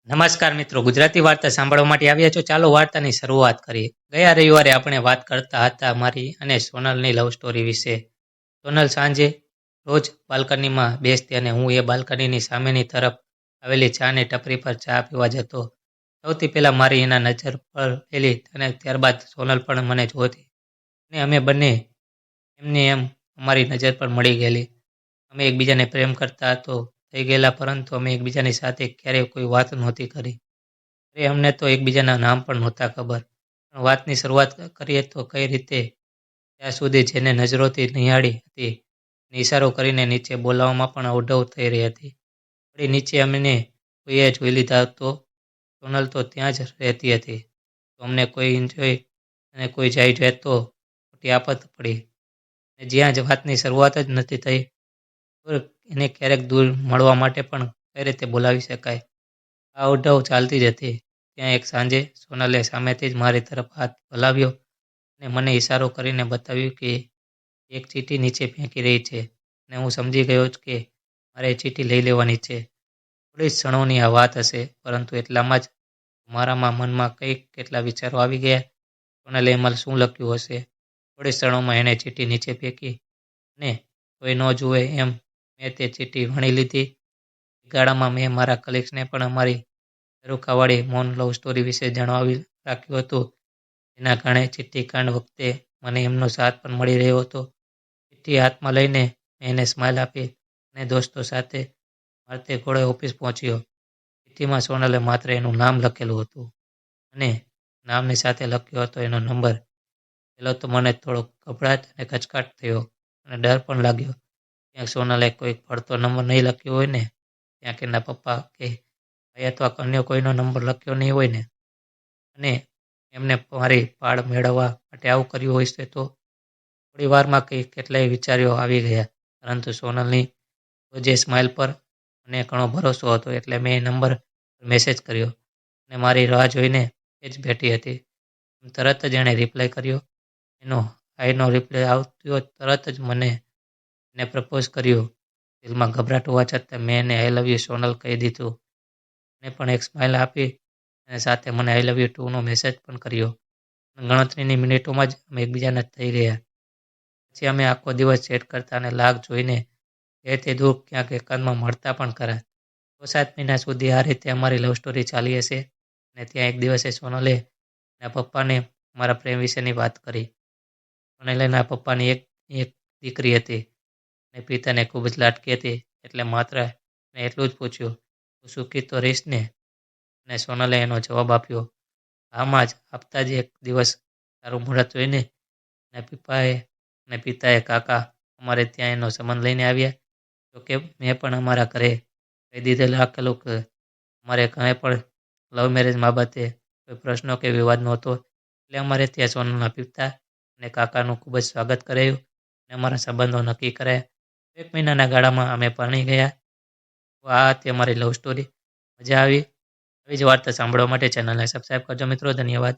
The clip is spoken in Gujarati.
નમસ્કાર મિત્રો, ગુજરાતી વાર્તા સાંભળવા માટે આવ્યા છો. ચાલો વાર્તાની શરૂઆત કરીએ. ગયા રવિવારે આપણે વાત કરતા હતા મારી અને સોનલની લવ સ્ટોરી વિશે. સોનલ સાંજે રોજ બાલ્કનીમાં બેસતી અને હું એ બાલ્કનીની સામેની તરફ આવેલી ચાની ટપરી પર ચા પીવા જતો. સૌથી પહેલાં મારી એના નજર પર પેલી અને ત્યારબાદ સોનલ પણ મને જોતી અને અમે બંને એમની એમ અમારી નજર પર મળી ગયેલી. અમે એકબીજાને પ્રેમ કરતા તો થઈ ગયેલા, પરંતુ અમે એકબીજાની સાથે ક્યારેય કોઈ વાત નહોતી કરી. અરે અમને તો એકબીજાના નામ પણ નહોતા ખબર. પણ વાતની શરૂઆત કરીએ તો કઈ રીતે, ત્યાં સુધી જેને નજરોથી નિહાળી હતી ને ઈશારો કરીને નીચે બોલાવવામાં પણ અવઢવ થઈ રહી હતી. વળી નીચે અમને કોઈએ જોઈ લીધા તો સોનલ તો ત્યાં જ રહેતી હતી, તો અમને કોઈ જોઈ અને કોઈ જાય તો મોટી આફત પડી. ને જ્યાં જ વાતની શરૂઆત જ નથી થઈ તો એને ક્યારેક દૂર મળવા માટે પણ કઈ રીતે બોલાવી શકાય. આ અવઢવ ચાલતી જ હતી. ત્યાં એક સાંજે સોનલે સામેથી જ મારી તરફ હાથ હલાવ્યો અને મને ઈશારો કરીને બતાવ્યું કે એક ચીઠી નીચે ફેંકી રહી છે, અને હું સમજી ગયો કે મારે એ ચીઠી લઈ લેવાની છે. થોડી જ ક્ષણોની આ વાત હશે, પરંતુ એટલામાં જ મારામાં મનમાં કેટલા વિચારો આવી ગયા. સોનલે એમાં શું લખ્યું હશે? થોડી ક્ષણોમાં એણે ચીઠી નીચે ફેંકી અને કોઈ ન જુએ એમ મેં તે ચીઠી વણી લીધી. ગાળામાં મેં મારા કલીગ્સને પણ અમારી ઝરૂખાવાળી મૌન લવ સ્ટોરી વિશે જણાવી રાખ્યું હતું. એના કારણે ચિઠ્ઠીકાંડ વખતે મને એમનો સાથ પણ મળી રહ્યો હતો. ચિઠ્ઠી હાથમાં લઈને મેં એને સ્માઇલ આપી અને દોસ્તો સાથે મારતે ઘોડે ઓફિસ પહોંચ્યો. ચિઠ્ઠીમાં સોનલે માત્ર એનું નામ લખેલું હતું અને નામની સાથે લખ્યો હતો એનો નંબર. પહેલો તો મને થોડો ગભરાટ અને ખચકાટ થયો અને ડર પણ લાગ્યો. ક્યાંક સોનલે કોઈ પડતો નંબર નહીં લખ્યો હોય ને, ક્યાંક એના પપ્પા કે ભાઈ અથવા અન્ય કોઈનો નંબર લખ્યો નહીં હોય ને, અને એમને મારી પાળ મેળવવા માટે આવું કર્યું હોય છે તો. થોડી વારમાં કેટલાય વિચારો આવી ગયા, પરંતુ સોનલની જે સ્માઇલ પર મને ઘણો ભરોસો હતો, એટલે મેં એ નંબર પર મેસેજ કર્યો અને મારી રાહ જોઈને એ જ બેઠી હતી. તરત જ એણે રિપ્લાય કર્યો. એનો હાઈનો રિપ્લાય આવતો તરત જ મને એને પ્રપોઝ કર્યું. દિલમાં ગભરાટ હોવા છતાં મેં એને આઈ લવ યુ સોનલ કહી દીધું. એને પણ એક સ્માઇલ આપી અને સાથે મને આઈ લવ યુ ટુનો મેસેજ પણ કર્યો. ગણતરીની મિનિટોમાં જ અમે એકબીજાના થઈ ગયા. પછી અમે આખો દિવસ ચેટ કરતા અને લાગ જોઈને તે દૂર ક્યાંક એકાંતમાં મળતા પણ ખરા. 6-7 મહિના સુધી આ રીતે અમારી લવ સ્ટોરી ચાલી હશે. અને ત્યાં એક દિવસે સોનલે એના પપ્પાને મારા પ્રેમ વિશેની વાત કરી. સોનલના પપ્પાની એક દીકરી હતી અને પિતાને ખૂબ જ લાડકી હતી, એટલે માત્ર મેં એટલું જ પૂછ્યું, તું સુખી તો રહીશ ને? અને સોનલે એનો જવાબ આપ્યો, હામાં જ આપતા જ એક દિવસ તારું મુહૂર્ત જોઈને એના પિતાએ કાકા અમારે ત્યાં એનો સંબંધ લઈને આવ્યા. જોકે મેં પણ અમારા ઘરે કહી દીધેલું રાખેલું કે અમારે કાંઈ પણ લવ મેરેજ બાબતે કોઈ પ્રશ્નો કે વિવાદ નહોતો, એટલે અમારે ત્યાં સોનલના પિતા અને કાકાનું ખૂબ જ સ્વાગત કરાયું અને અમારા સંબંધો નક્કી કરાયા. 1 મહિનાના ગાળામાં અમે પરણી ગયા. તો આ હતી અમારી લવ સ્ટોરી. મજા આવી. આવી જ વાર્તા સાંભળવા માટે ચેનલને સબસ્ક્રાઈબ કરજો મિત્રો. ધન્યવાદ.